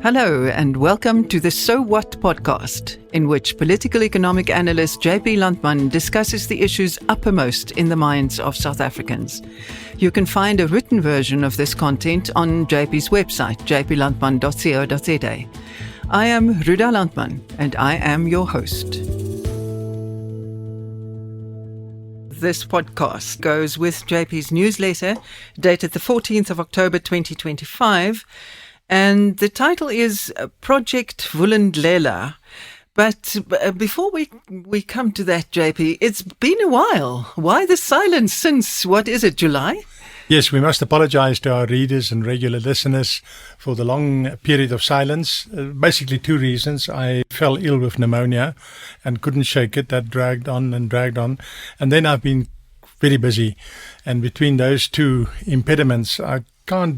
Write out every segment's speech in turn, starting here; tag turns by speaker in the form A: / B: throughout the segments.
A: Hello and welcome to the So What podcast, in which political economic analyst JP Landman discusses the issues uppermost in the minds of South Africans. You can find a written version of this content on JP's website, jplandman.co.za. I am Ruda Landman and I am your host. This podcast goes with JP's newsletter dated the 14th of October 2025. And the title is Project Vulindlela. But before we come to that, JP, it's been a while. Why the silence since, what is it, July?
B: Yes, we must apologize to our readers and regular listeners for the long period of silence. Basically two reasons. I fell ill with pneumonia and couldn't shake it. That dragged on. And then I've been very busy. And between those two impediments, I couldn't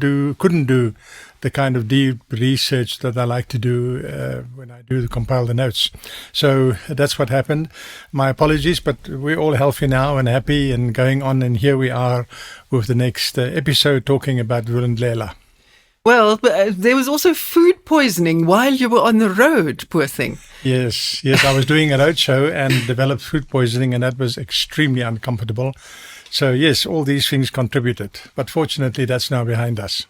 B: do the kind of deep research that I like to do when I do compile the notes. So that's what happened. My apologies, but we're all healthy now and happy and going on. And here we are with the next episode talking about Vulindlela.
A: Well, there was also food poisoning while you were on the road, poor thing.
B: Yes. I was doing a road show and developed food poisoning, and that was extremely uncomfortable. So yes, all these things contributed. But fortunately, that's now behind us.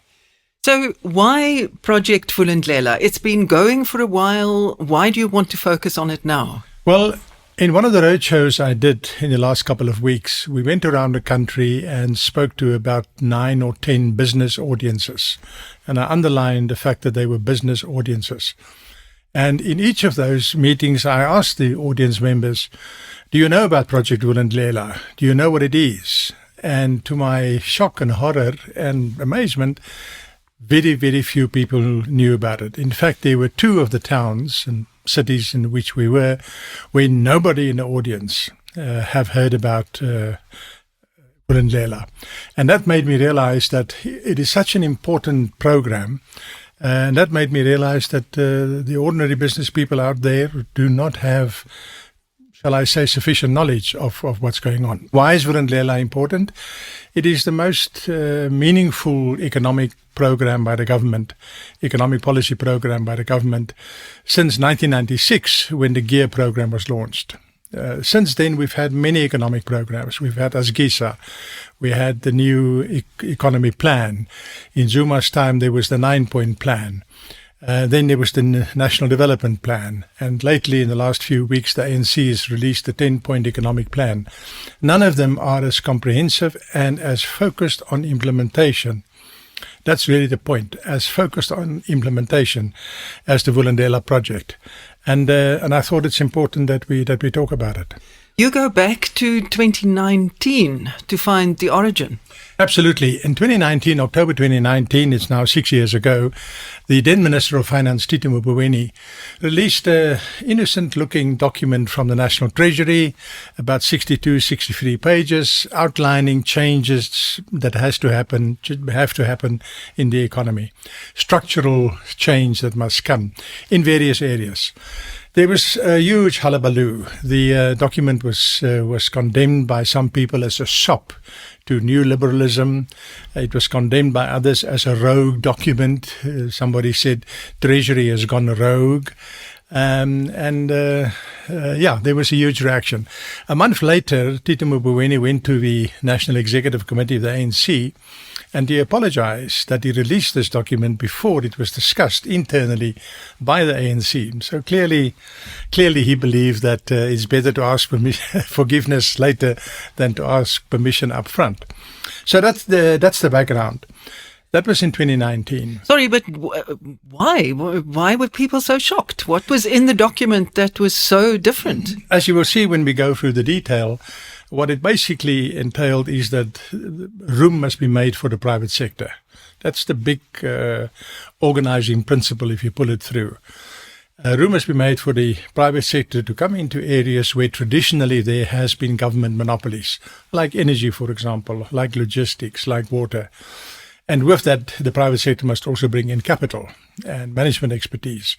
A: So why Project Vulindlela? It's been going for a while. Why do you want to focus on it now?
B: Well, in one of the road shows I did in the last couple of weeks, we went around the country and spoke to about 9 or 10 business audiences. And I underlined the fact that they were business audiences. And in each of those meetings, I asked the audience members, do you know about Project Vulindlela? Do you know what it is? And to my shock and horror and amazement, very, very few people knew about it. In fact, there were 2 of the towns and cities in which we were where nobody in the audience have heard about Vulindlela. And that made me realize that it is such an important program. And that made me realize that the ordinary business people out there do not have, shall I say, sufficient knowledge of what's going on. Why is Vulindlela important? It is the most meaningful economic program by the government, economic policy program by the government, since 1996, when the GEAR program was launched. Since then, we've had many economic programs. We've had ASGISA. We had the new economy plan. In Zuma's time, there was the 9-point plan. Then there was the National Development Plan. And lately, in the last few weeks, the ANC has released the 10-point economic plan. None of them are as comprehensive and as focused on implementation. That's really the point, as focused on implementation as the Vulindlela project. And I thought it's important that we talk about it.
A: You go back to 2019 to find the origin.
B: Absolutely. In 2019, October 2019, it's now 6 years ago, the then Minister of Finance, Tito Mboweni, released an innocent-looking document from the National Treasury, about 62, 63 pages, outlining changes that have to happen in the economy, structural change that must come in various areas. There was a huge hullabaloo. The document was condemned by some people as a sop to new liberalism. It was condemned by others as a rogue document. Somebody said Treasury has gone rogue. There was a huge reaction. A month later, Tito Mboweni went to the National Executive Committee of the ANC, and he apologized that he released this document before it was discussed internally by the ANC. So clearly he believed that it's better to ask forgiveness later than to ask permission up front. So that's the background. That was in 2019.
A: Sorry, but why? Why were people so shocked? What was in the document that was so different?
B: As you will see when we go through the detail, what it basically entailed is that room must be made for the private sector. That's the big organizing principle if you pull it through. Room must be made for the private sector to come into areas where traditionally there has been government monopolies, like energy, for example, like logistics, like water. And with that, the private sector must also bring in capital and management expertise.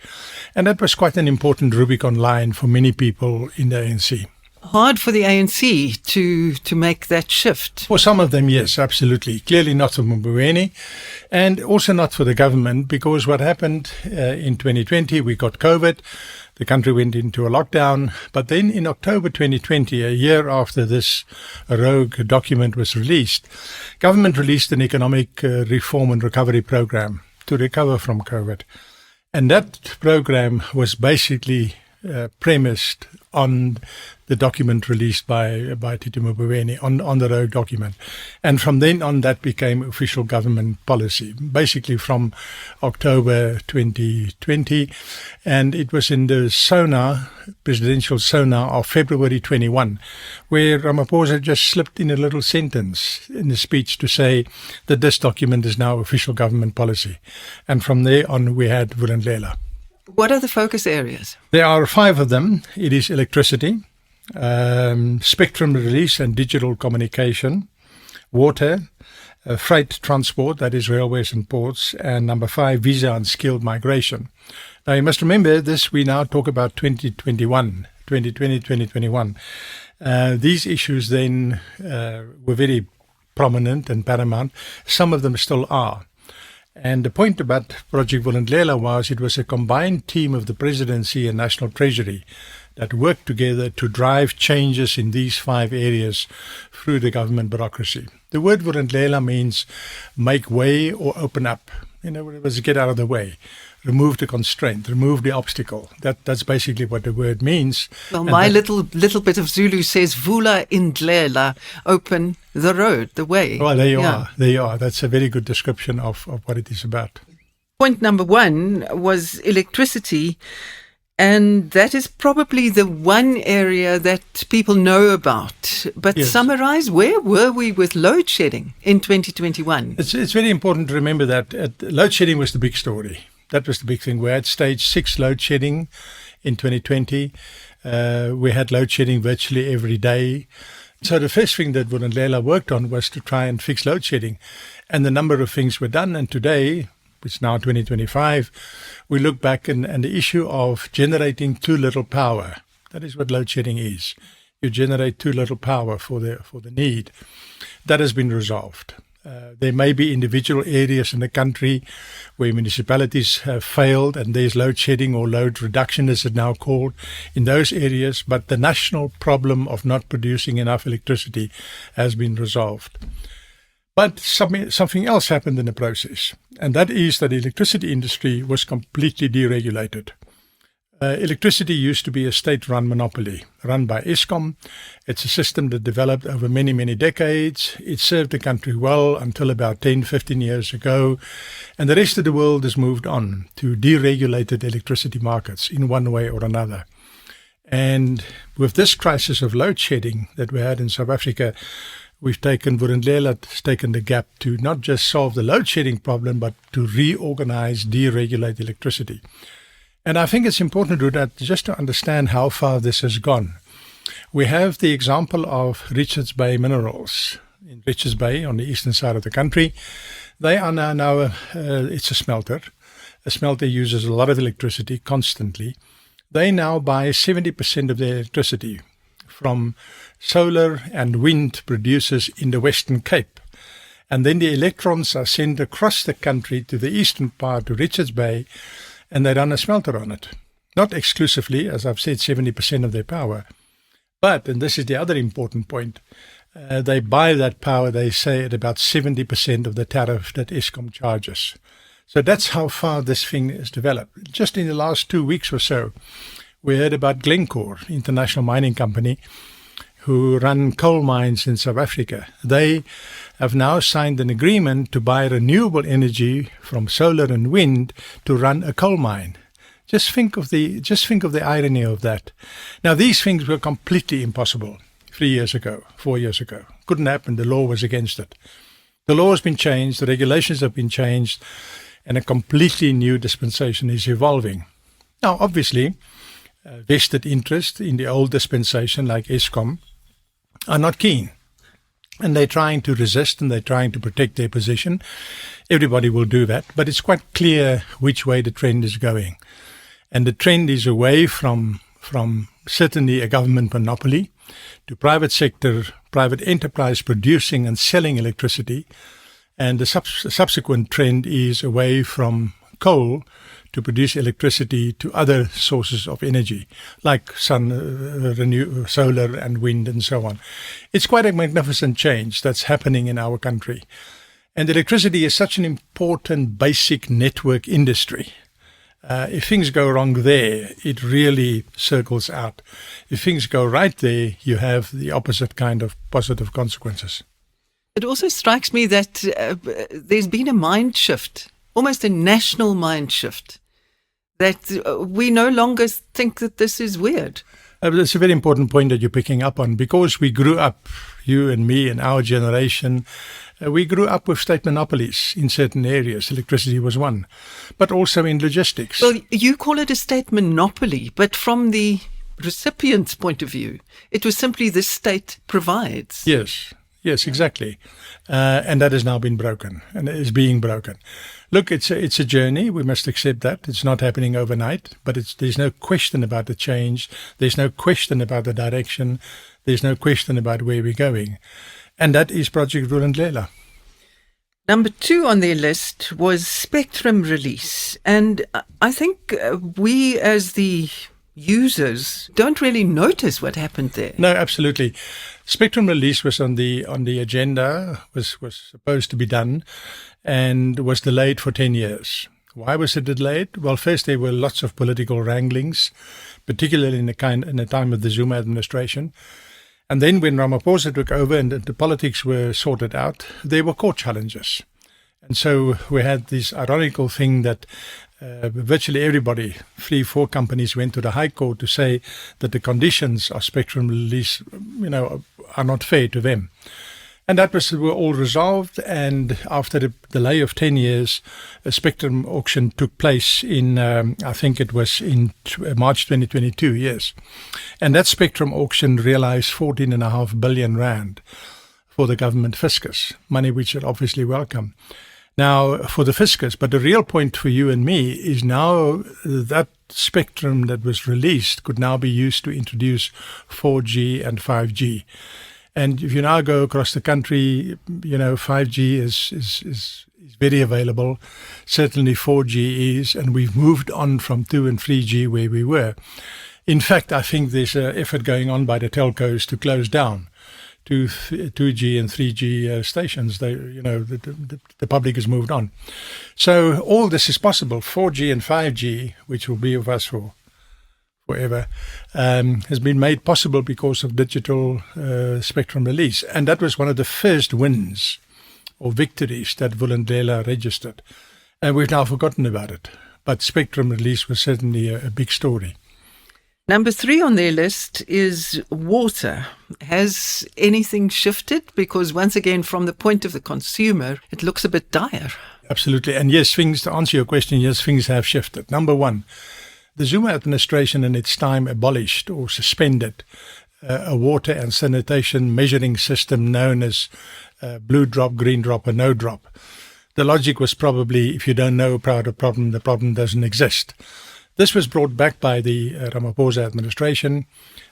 B: And that was quite an important Rubicon line for many people in the ANC.
A: hard for the ANC to make that shift.
B: For some of them, yes, absolutely. Clearly not for Mboweni, and also not for the government, because what happened in 2020, we got COVID, the country went into a lockdown, but then in October 2020, a year after this rogue document was released, government released an economic reform and recovery program to recover from COVID. And that program was basically premised on the document released by Tito Mboweni, on the road document. And from then on, that became official government policy, basically from October 2020. And it was in the presidential sonar of February 21, where Ramaphosa just slipped in a little sentence in the speech to say that this document is now official government policy. And from there on, we had Vulindlela.
A: What are the focus areas?
B: There are 5 of them. It is electricity, spectrum release and digital communication, water, freight transport, that is railways and ports, and number 5, visa and skilled migration. Now, you must remember this, we now talk about 2021. These issues then were very prominent and paramount. Some of them still are. And the point about Project Vulindlela was it was a combined team of the Presidency and National Treasury that worked together to drive changes in these 5 areas through the government bureaucracy. The word Vulindlela means make way or open up. In other words, get out of the way, remove the constraint, remove the obstacle. That's basically what the word means.
A: Well, my little bit of Zulu says Vula indlela, open the road, the way.
B: Well, there you are. There you are. That's a very good description of what it is about.
A: Point number 1 was electricity. And that is probably the one area that people know about. But
B: yes.
A: Summarize, where were we with load shedding in 2021?
B: It's very important to remember that load shedding was the big story. That was the big thing. We had stage 6 load shedding in 2020. We had load shedding virtually every day. So the first thing that Vulindlela worked on was to try and fix load shedding. And the number of things were done. And today, it's now 2025, we look back and the issue of generating too little power. That is what load shedding is. You generate too little power for the need. That has been resolved. There may be individual areas in the country where municipalities have failed and there's load shedding or load reduction, as it's now called, in those areas. But the national problem of not producing enough electricity has been resolved. But something else happened in the process, and that is that the electricity industry was completely deregulated. Electricity used to be a state-run monopoly, run by Eskom. It's a system that developed over many, many decades. It served the country well until about 10, 15 years ago. And the rest of the world has moved on to deregulated electricity markets in one way or another. And with this crisis of load shedding that we had in South Africa, Vulindlela has taken the gap to not just solve the load shedding problem, but to reorganize, deregulate electricity. And I think it's important to do that just to understand how far this has gone. We have the example of Richards Bay Minerals in Richards Bay on the eastern side of the country. They are now it's a smelter. A smelter uses a lot of electricity constantly. They now buy 70% of their electricity from solar and wind producers in the Western Cape. And then the electrons are sent across the country to the eastern part, to Richards Bay, and they run a smelter on it. Not exclusively, as I've said, 70% of their power. But, and this is the other important point, they buy that power, they say, at about 70% of the tariff that Eskom charges. So that's how far this thing is developed. Just in the last 2 weeks or so, we heard about Glencore, international mining company, who run coal mines in South Africa. They have now signed an agreement to buy renewable energy from solar and wind to run a coal mine. Just think of the irony of that. Now, these things were completely impossible 3 years ago, 4 years ago. Couldn't happen. The law was against it. The law has been changed. The regulations have been changed, and a completely new dispensation is evolving. Now, obviously, vested interest in the old dispensation, like Eskom, are not keen. And they're trying to resist and they're trying to protect their position. Everybody will do that. But it's quite clear which way the trend is going. And the trend is away from certainly a government monopoly to private sector, private enterprise producing and selling electricity. And the subsequent trend is away from coal to produce electricity to other sources of energy, like sun, solar and wind and so on. It's quite a magnificent change that's happening in our country. And electricity is such an important basic network industry. If things go wrong there, it really circles out. If things go right there, you have the opposite kind of positive consequences.
A: It also strikes me that there's been a mind shift, almost a national mind shift, that we no longer think that this is weird.
B: That's a very important point that you're picking up on, because we grew up, you and me and our generation, we grew up with state monopolies in certain areas. Electricity was one, but also in logistics.
A: Well, you call it a state monopoly, but from the recipient's point of view, it was simply the state provides.
B: Yes, exactly. And that has now been broken and is being broken. Look, it's a journey. We must accept that. It's not happening overnight, but there's no question about the change. There's no question about the direction. There's no question about where we're going. And that is Project Vulindlela.
A: Number 2 on their list was spectrum release. And I think we as the users don't really notice what happened there.
B: No, absolutely. Spectrum release was on the agenda, was supposed to be done, and was delayed for 10 years. Why was it delayed? Well, first there were lots of political wranglings, particularly in the time of the Zuma administration. And then when Ramaphosa took over and the politics were sorted out, there were court challenges. And so we had this ironical thing that virtually everybody, 3-4 companies, went to the High Court to say that the conditions of spectrum release, are not fair to them. And that were all resolved. And after the delay of 10 years, a spectrum auction took place in, I think it was in March 2022, yes. And that spectrum auction realized 14.5 billion rand for the government fiscus, money which are obviously welcome. Now, for the fiscus, but the real point for you and me is now that spectrum that was released could now be used to introduce 4G and 5G. And if you now go across the country, 5G is very available. Certainly 4G is, and we've moved on from 2 and 3G where we were. In fact, I think there's an effort going on by the telcos to close down 2G and 3G stations. The public has moved on. So all this is possible. 4G and 5G, which will be with us for forever, has been made possible because of digital spectrum release. And that was one of the first wins or victories that Vulindlela registered. And we've now forgotten about it. But spectrum release was certainly a big story.
A: Number 3 on their list is water. Has anything shifted? Because once again, from the point of the consumer, it looks a bit dire.
B: Absolutely. And yes, to answer your question, yes, things have shifted. Number 1, the Zuma administration in its time abolished or suspended a water and sanitation measuring system known as blue drop, green drop, or no drop. The logic was probably, if you don't know about a problem, the problem doesn't exist. This was brought back by the Ramaphosa administration.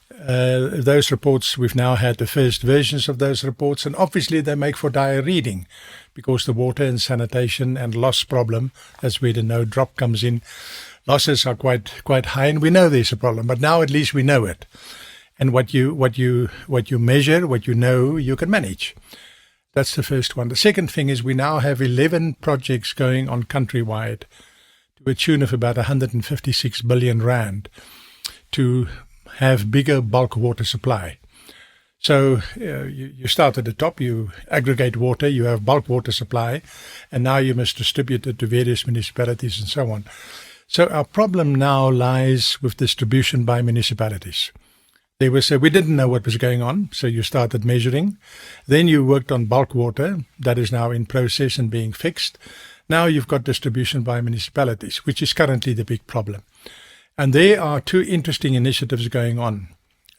B: Those reports, we've now had the first versions of those reports, and obviously they make for dire reading because the water and sanitation and loss problem, that's where the no drop comes in. Losses are quite high, and we know there's a problem, but now at least we know it. And what you measure, what you know, you can manage. That's the first one. The second thing is we now have 11 projects going on countrywide to a tune of about 156 billion rand to have bigger bulk water supply. So you start at the top, you aggregate water, you have bulk water supply, and now you must distribute it to various municipalities and so on. So our problem now lies with distribution by municipalities. We didn't know what was going on, so you started measuring. Then you worked on bulk water. That is now in process and being fixed. Now you've got distribution by municipalities, which is currently the big problem. And there are 2 interesting initiatives going on.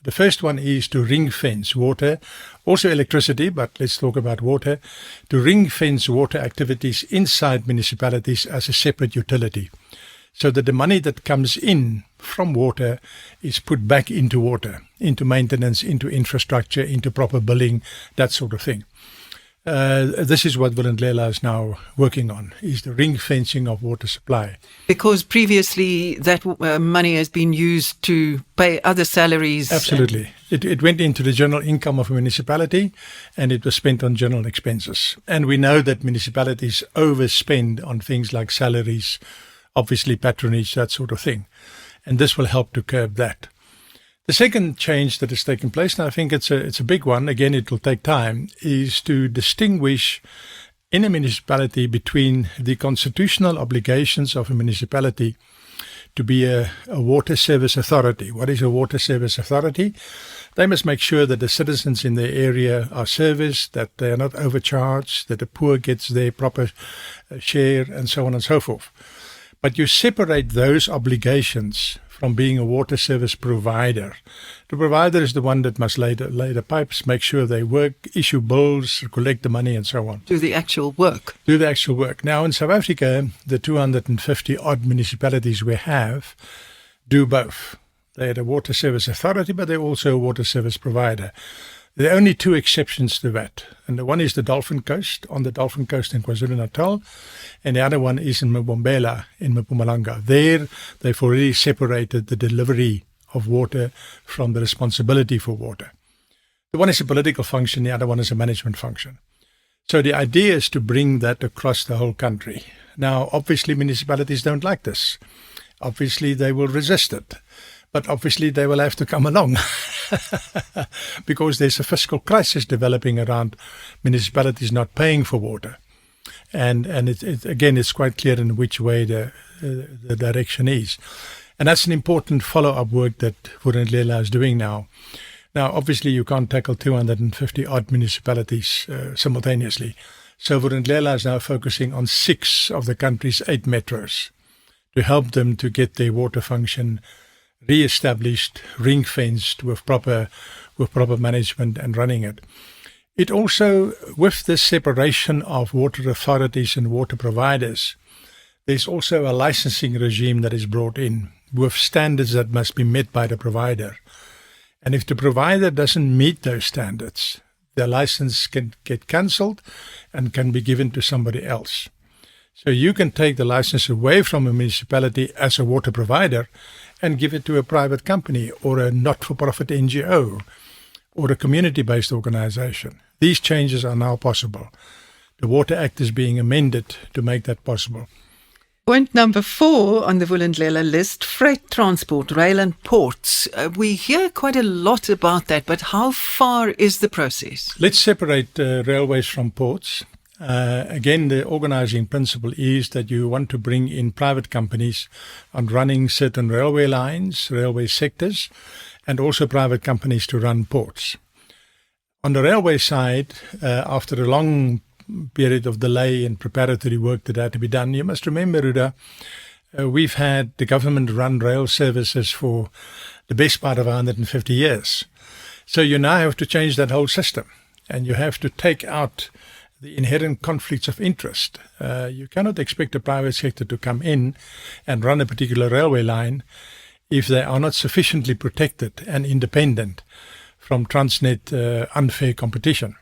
B: The first one is to ring fence water, also electricity, but let's talk about water, to ring fence water activities inside municipalities as a separate utility. so that the money that comes in from water is put back into water, into maintenance, into infrastructure, into proper billing, that sort of thing. This is what Vulindlela is now working on, is the ring fencing of water supply.
A: Because previously that money has been used to pay other salaries.
B: Absolutely. It went into the general income of a municipality and it was spent on general expenses. And we know that municipalities overspend on things like salaries, obviously patronage, that sort of thing. And this will help to curb that. The second change that has taken place, and I think it's a big one, again, it will take time, is to distinguish in a municipality between the constitutional obligations of a municipality to be a water service authority. What is a water service authority? They must make sure that the citizens in their area are serviced, that they are not overcharged, that the poor gets their proper share, and so on and so forth. But you separate those obligations from being a water service provider. The provider is the one that must lay the pipes, make sure they work, issue bills, collect the money, and so on.
A: Do the actual work.
B: Do the actual work. Now, in South Africa, the 250-odd municipalities we have do both. They're the water service authority, but they're also a water service provider. There are only two exceptions to that. And the one is the Dolphin Coast, on the Dolphin Coast in KwaZulu-Natal. And the other one is in Vulindlela in Mpumalanga. There, they've already separated the delivery of water from the responsibility for water. The one is a political function, the other one is a management function. So the idea is to bring that across the whole country. Now, obviously, municipalities don't like this. Obviously, they will resist it. But obviously they will have to come along because there's a fiscal crisis developing around municipalities not paying for water. And again, it's quite clear in which way the direction is. And that's an important follow-up work that Vulindlela is doing now. Now, obviously, you can't tackle 250-odd municipalities simultaneously. So Vulindlela is now focusing on 6 of the country's 8 metros to help them to get their water function re-established, ring-fenced with proper management and running it. It also, with this separation of water authorities and water providers, there's also a licensing regime that is brought in with standards that must be met by the provider. And if the provider doesn't meet those standards, the license can get cancelled and can be given to somebody else. So you can take the license away from a municipality as a water provider and give it to a private company or a not-for-profit NGO or a community-based organization. These changes are now possible. The Water Act is being amended to make that possible.
A: Point number 4 on the Vulindlela list, freight transport, rail and ports. We hear quite a lot about that, but how far is the process?
B: Let's separate railways from ports. Again, the organizing principle is that you want to bring in private companies on running certain railway lines, railway sectors, and also private companies to run ports. On the railway side, after a long period of delay and preparatory work that had to be done, you must remember, Ruda, we've had the government run rail services for the best part of 150 years. So you now have to change that whole system, and you have to take out the inherent conflicts of interest. You cannot expect the private sector to come in and run a particular railway line if they are not sufficiently protected and independent from Transnet unfair competition.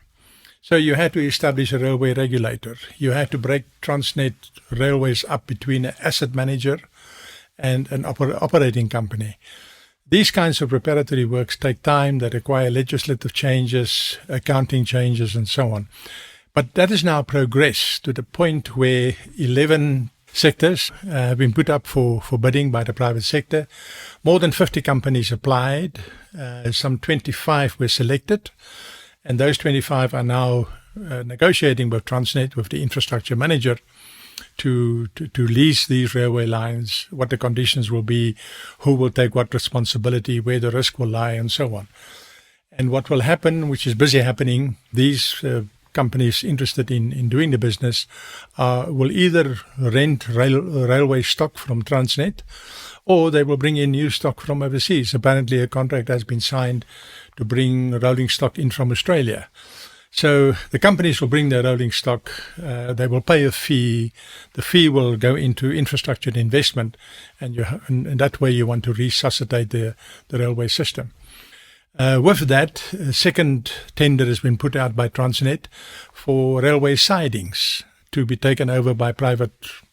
B: So you had to establish a railway regulator. You had to break Transnet railways up between an asset manager and an operating company. These kinds of preparatory works take time. They require legislative changes, accounting changes, and so on. But that has now progressed to the point where 11 sectors have been put up for bidding by the private sector. More than 50 companies applied. Some 25 were selected. And those 25 are now negotiating with Transnet, with the infrastructure manager, to lease these railway lines, what the conditions will be, who will take what responsibility, where the risk will lie, and so on. And what will happen, which is busy happening, these companies interested in doing the business will either rent railway stock from Transnet, or they will bring in new stock from overseas. Apparently a contract has been signed to bring rolling stock in from Australia. So the companies will bring their rolling stock. They will pay a fee. The fee will go into infrastructure and investment, and that way you want to resuscitate the railway system. With that, a second tender has been put out by Transnet for railway sidings to be taken over by private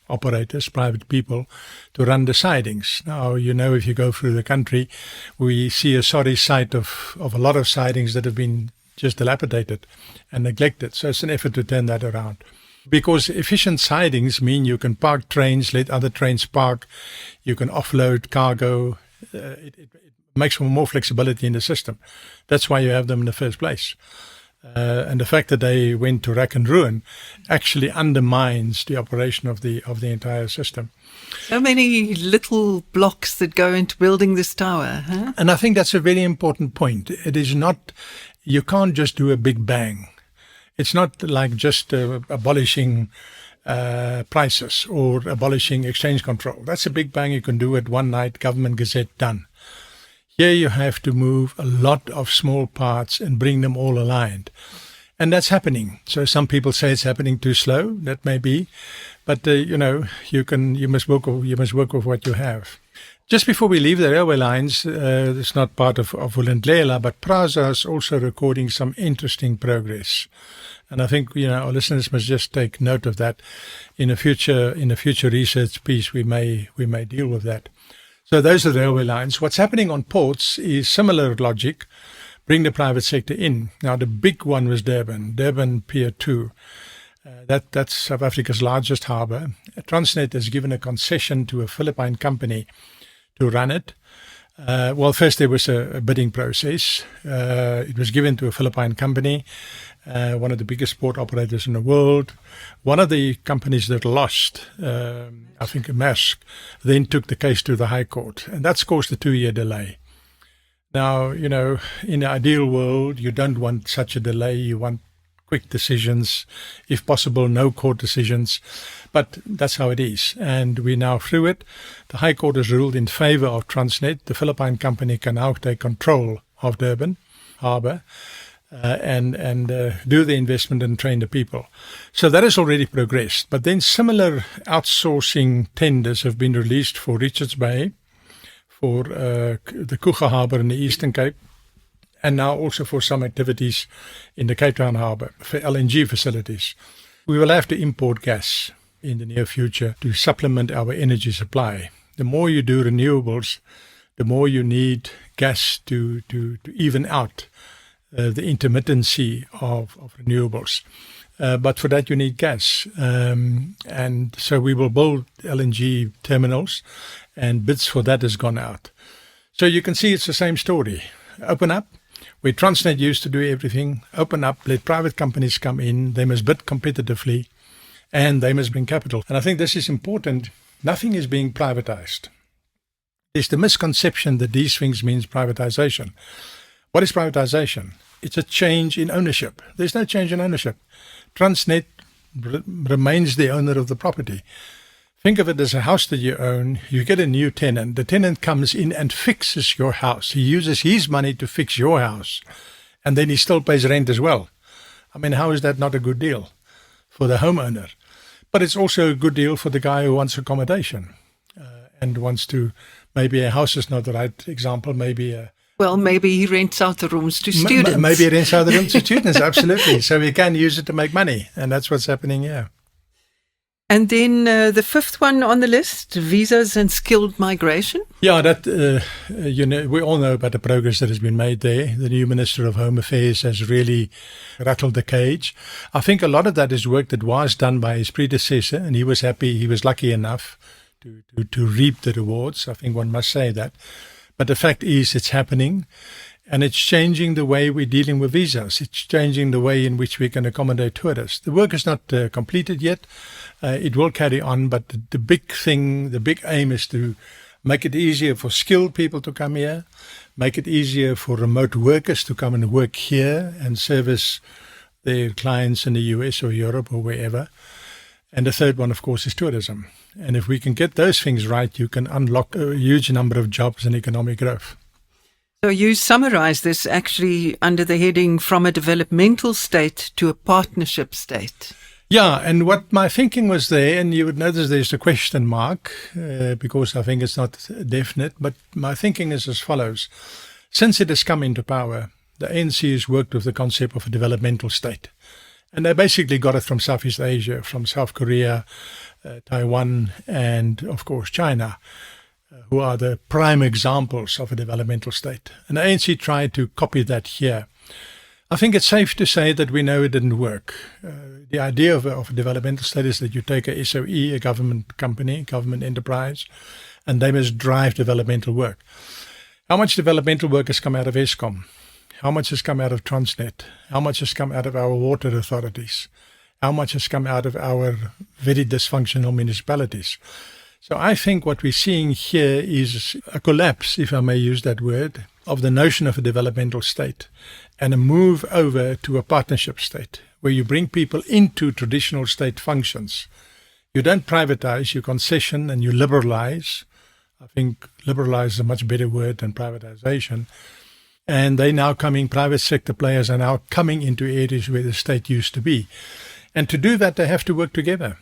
B: operators, private people, to run the sidings. Now, if you go through the country, we see a sorry sight of a lot of sidings that have been just dilapidated and neglected. So it's an effort to turn that around. Because efficient sidings mean you can park trains, let other trains park, you can offload cargo. It makes for more flexibility in the system. That's why you have them in the first place. And the fact that they went to rack and ruin actually undermines the operation of the entire system.
A: So many little blocks that go into building this tower, huh?
B: And I think that's a very important point. It is not, you can't just do a big bang. It's not like just abolishing prices or abolishing exchange control. That's a big bang. You can do it one night, government gazette, done. Here you have to move a lot of small parts and bring them all aligned. And that's happening. So some people say it's happening too slow. That may be. But, you must work with what you have. Just before we leave the railway lines, it's not part of Vulindlela, but PRASA is also recording some interesting progress. And I think, our listeners must just take note of that. In a future research piece, we may deal with that. So those are the railway lines. What's happening on ports is similar logic. Bring the private sector in. Now, the big one was Durban Pier 2. That's South Africa's largest harbour. Transnet has given a concession to a Philippine company to run it. First there was a bidding process. It was given to a Philippine company, one of the biggest port operators in the world. One of the companies that lost, I think Maersk, then took the case to the High Court. And that's caused a 2-year delay. Now, in the ideal world, you don't want such a delay. You want quick decisions, if possible, no court decisions. But that's how it is. And we're now through it. The High Court has ruled in favor of Transnet. The Philippine company can now take control of Durban Harbour and do the investment and train the people. So that has already progressed. But then similar outsourcing tenders have been released for Richards Bay, for the Kruger Harbour in the Eastern Cape, and now also for some activities in the Cape Town Harbour for LNG facilities. We will have to import gas in the near future to supplement our energy supply. The more you do renewables, the more you need gas to even out the intermittency of renewables. But for that you need gas. And so we will build LNG terminals, and bids for that has gone out. So you can see it's the same story. Open up. Where Transnet used to do everything, open up, let private companies come in, they must bid competitively, and they must bring capital. And I think this is important. Nothing is being privatized. There's the misconception that these things means privatization. What is privatization? It's a change in ownership. There's no change in ownership. Transnet remains the owner of the property. Think of it as a house that you own. You get a new tenant. The tenant comes in and fixes your house. He uses his money to fix your house. And then he still pays rent as well. I mean, how is that not a good deal for the homeowner? But it's also a good deal for the guy who wants accommodation and wants to, maybe a house is not the right example, maybe
A: he rents out the rooms to students.
B: Maybe he rents out the rooms to students, absolutely. So he can use it to make money. And that's what's happening here.
A: And then the fifth one on the list, visas and skilled migration.
B: Yeah, that we all know about the progress that has been made there. The new Minister of Home Affairs has really rattled the cage. I think a lot of that is work that was done by his predecessor, and he was happy, he was lucky enough to reap the rewards. I think one must say that. But the fact is it's happening. And it's changing the way we're dealing with visas. It's changing the way in which we can accommodate tourists. The work is not completed yet. It will carry on, but the big aim is to make it easier for skilled people to come here, make it easier for remote workers to come and work here and service their clients in the US or Europe or wherever. And the third one, of course, is tourism. And if we can get those things right, you can unlock a huge number of jobs and economic growth.
A: So you summarize this actually under the heading from a developmental state to a partnership state.
B: Yeah, and what my thinking was there, and you would notice there's a question mark because I think it's not definite, but my thinking is as follows. Since it has come into power, the ANC has worked with the concept of a developmental state. And they basically got it from Southeast Asia, from South Korea, Taiwan, and of course China, who are the prime examples of a developmental state. And the ANC tried to copy that here. I think it's safe to say that we know it didn't work. The idea of a developmental state is that you take a SOE, a government company, government enterprise, and they must drive developmental work. How much developmental work has come out of Eskom? How much has come out of Transnet? How much has come out of our water authorities? How much has come out of our very dysfunctional municipalities? So I think what we're seeing here is a collapse, if I may use that word, of the notion of a developmental state and a move over to a partnership state where you bring people into traditional state functions. You don't privatize, you concession and you liberalize. I think liberalize is a much better word than privatization. And they now coming, private sector players are now coming into areas where the state used to be. And to do that, they have to work together.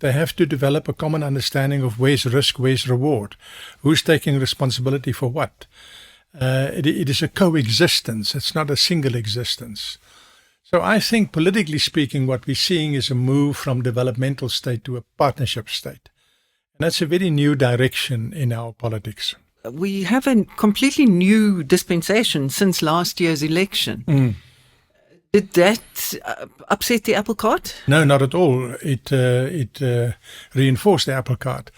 B: They have to develop a common understanding of where's risk, where's reward, who's taking responsibility for what. It is a coexistence. It's not a single existence. So I think politically speaking, what we're seeing is a move from developmental state to a partnership state. And that's a very new direction in our politics.
A: We have a completely new dispensation since last year's election. Did that upset the apple cart?
B: No, not at all. It reinforced the apple cart.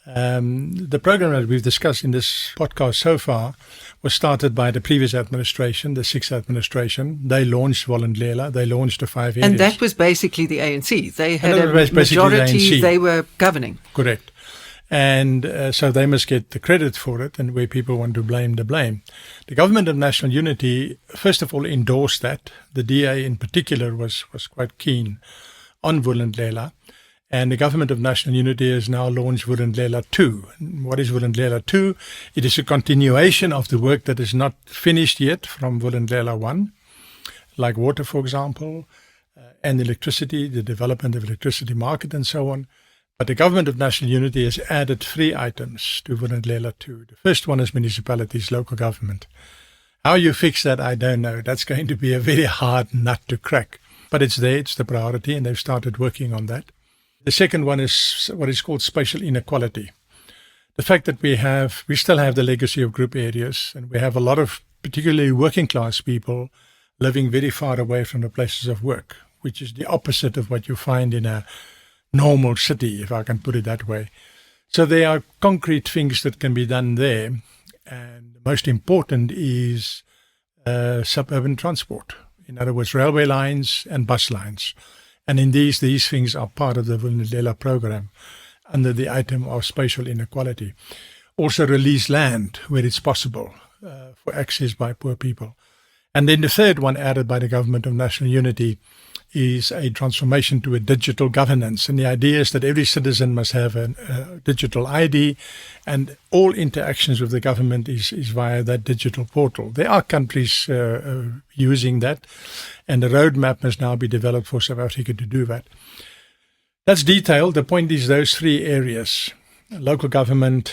B: The program that we've discussed in this podcast so far was started by the previous administration, the sixth administration. They launched Vulindlela. They launched the 5 areas.
A: And that was basically the ANC. They had a
B: basically
A: majority.
B: the ANC.
A: They were governing.
B: Correct. And so they must get the credit for it, and where people want to blame, the blame. The Government of National Unity, first of all, endorsed that. The DA in particular was quite keen on Vulindlela. And the Government of National Unity has now launched Vulindlela 2. What is Vulindlela 2? It is a continuation of the work that is not finished yet from Vulindlela 1, like water, for example, and electricity, the development of electricity market and so on. But the Government of National Unity has added 3 items to Vulindlela 2. The first one is municipalities, local government. How you fix that, I don't know. That's going to be a very hard nut to crack. But it's there, it's the priority, and they've started working on that. The second one is what is called spatial inequality. The fact that we still have the legacy of group areas, and we have a lot of particularly working class people living very far away from the places of work, which is the opposite of what you find in a normal city, if I can put it that way. So there are concrete things that can be done there. And the most important is suburban transport. In other words, railway lines and bus lines. And in these things are part of the Vulindlela program under the item of spatial inequality. Also release land where it's possible for access by poor people. And then the third one added by the Government of National Unity is a transformation to a digital governance. And the idea is that every citizen must have a digital ID, and all interactions with the government is via that digital portal. There are countries using that, and the roadmap must now be developed for South Africa to do that. That's detailed. The point is those 3 areas, local government,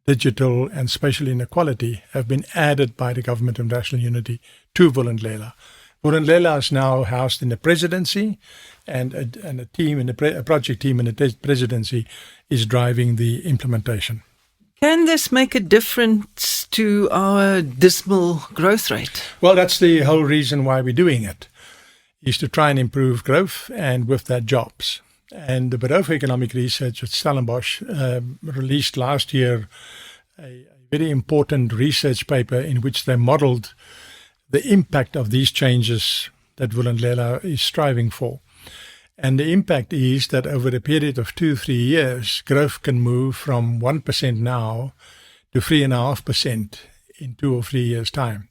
B: digital and spatial inequality, have been added by the Government of National Unity to Vulindlela. Vulindlela is now housed in the presidency, and a team in a project team in the presidency is driving the implementation.
A: Can this make a difference to our dismal growth rate?
B: Well, that's the whole reason why we're doing it, is to try and improve growth and with that jobs. And the Bureau for Economic Research at Stellenbosch released last year a very important research paper in which they modeled the impact of these changes that Vulindlela is striving for. And the impact is that over a period of 2-3 years, growth can move from 1% now to 3.5% in 2 or 3 years' time.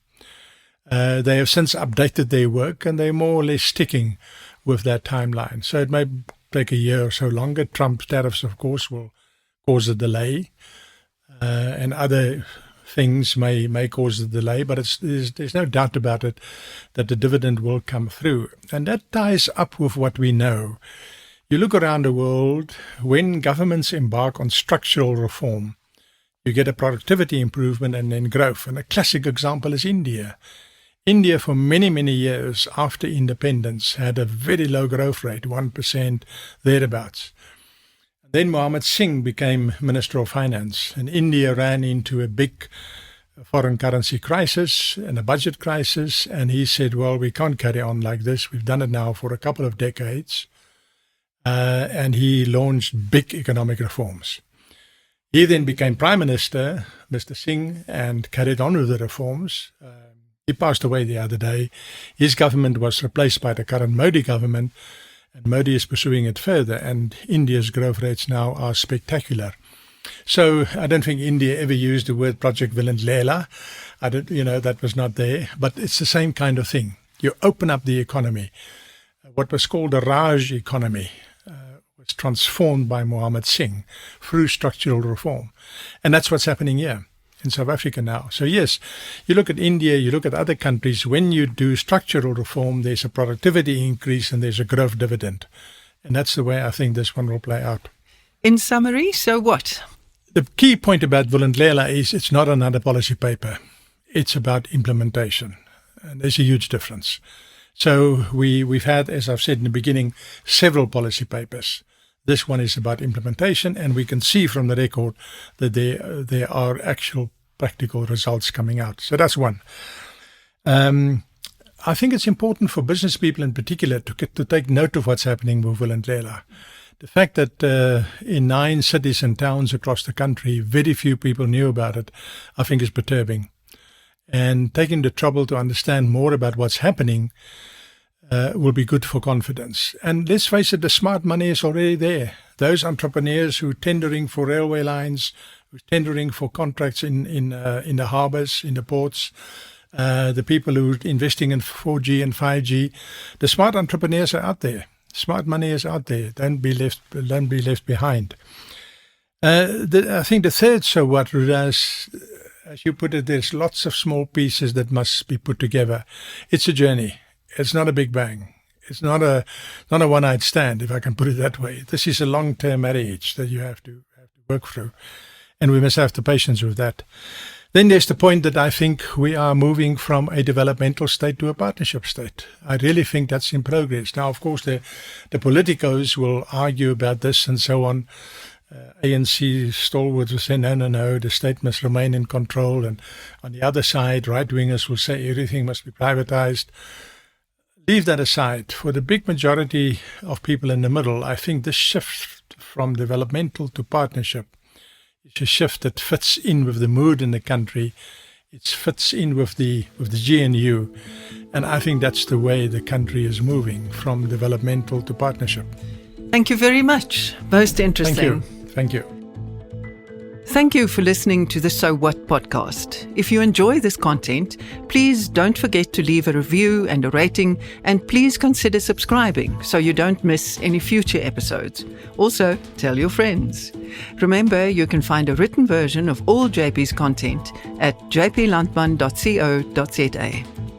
B: They have since updated their work, and they're more or less sticking with that timeline. So it may take a year or so longer. Trump's tariffs, of course, will cause a delay, and other things may cause a delay, but there's no doubt about it that the dividend will come through. And that ties up with what we know. You look around the world, when governments embark on structural reform, you get a productivity improvement and then growth. And a classic example is India. India, for many, many years after independence, had a very low growth rate, 1% thereabouts. Then Mohammed Singh became Minister of Finance, and India ran into a big foreign currency crisis and a budget crisis, and he said, well, we can't carry on like this. We've done it now for a couple of decades. And he launched big economic reforms. He then became Prime Minister, Mr. Singh, and carried on with the reforms. He passed away the other day. His government was replaced by the current Modi government, and Modi is pursuing it further, and India's growth rates now are spectacular. So I don't think India ever used the word Project Vulindlela. That was not there, but it's the same kind of thing. You open up the economy. What was called the Raj economy was transformed by Mohammed Singh through structural reform. And that's what's happening here in South Africa now. So yes, you look at India, you look at other countries, when you do structural reform, there's a productivity increase and there's a growth dividend. And that's the way I think this one will play out.
A: In summary, so what?
B: The key point about Vulindlela is it's not another policy paper. It's about implementation. And there's a huge difference. So we've had, as I've said in the beginning, several policy papers. This one is about implementation, and we can see from the record that there are actual practical results coming out. So that's one. I think it's important for business people in particular to take note of what's happening with Vulindlela. The fact that in 9 cities and towns across the country, very few people knew about it, I think is perturbing. And taking the trouble to understand more about what's happening will be good for confidence. And let's face it, the smart money is already there. Those entrepreneurs who are tendering for railway lines, who are tendering for contracts in the harbors, in the ports, the people who are investing in 4G and 5G, the smart entrepreneurs are out there. Smart money is out there. Don't be left behind. I think the third, so what, as you put it, there's lots of small pieces that must be put together. It's a journey. It's not a big bang. It's not a one-night stand, if I can put it that way. This is a long-term marriage that you have to work through, and we must have the patience with that. Then there's the point that I think we are moving from a developmental state to a partnership state. I really think that's in progress. Now, of course, the politicos will argue about this and so on. ANC stalwarts will say, no, the state must remain in control. And on the other side, right-wingers will say everything must be privatized. Leave that aside. For the big majority of people in the middle, I think this shift from developmental to partnership is a shift that fits in with the mood in the country. It fits in with the GNU. And I think that's the way the country is moving, from developmental to partnership.
A: Thank you very much. Most interesting.
B: Thank you.
A: Thank you for listening to the So What podcast. If you enjoy this content, please don't forget to leave a review and a rating, and please consider subscribing so you don't miss any future episodes. Also, tell your friends. Remember, you can find a written version of all JP's content at jplandman.co.za.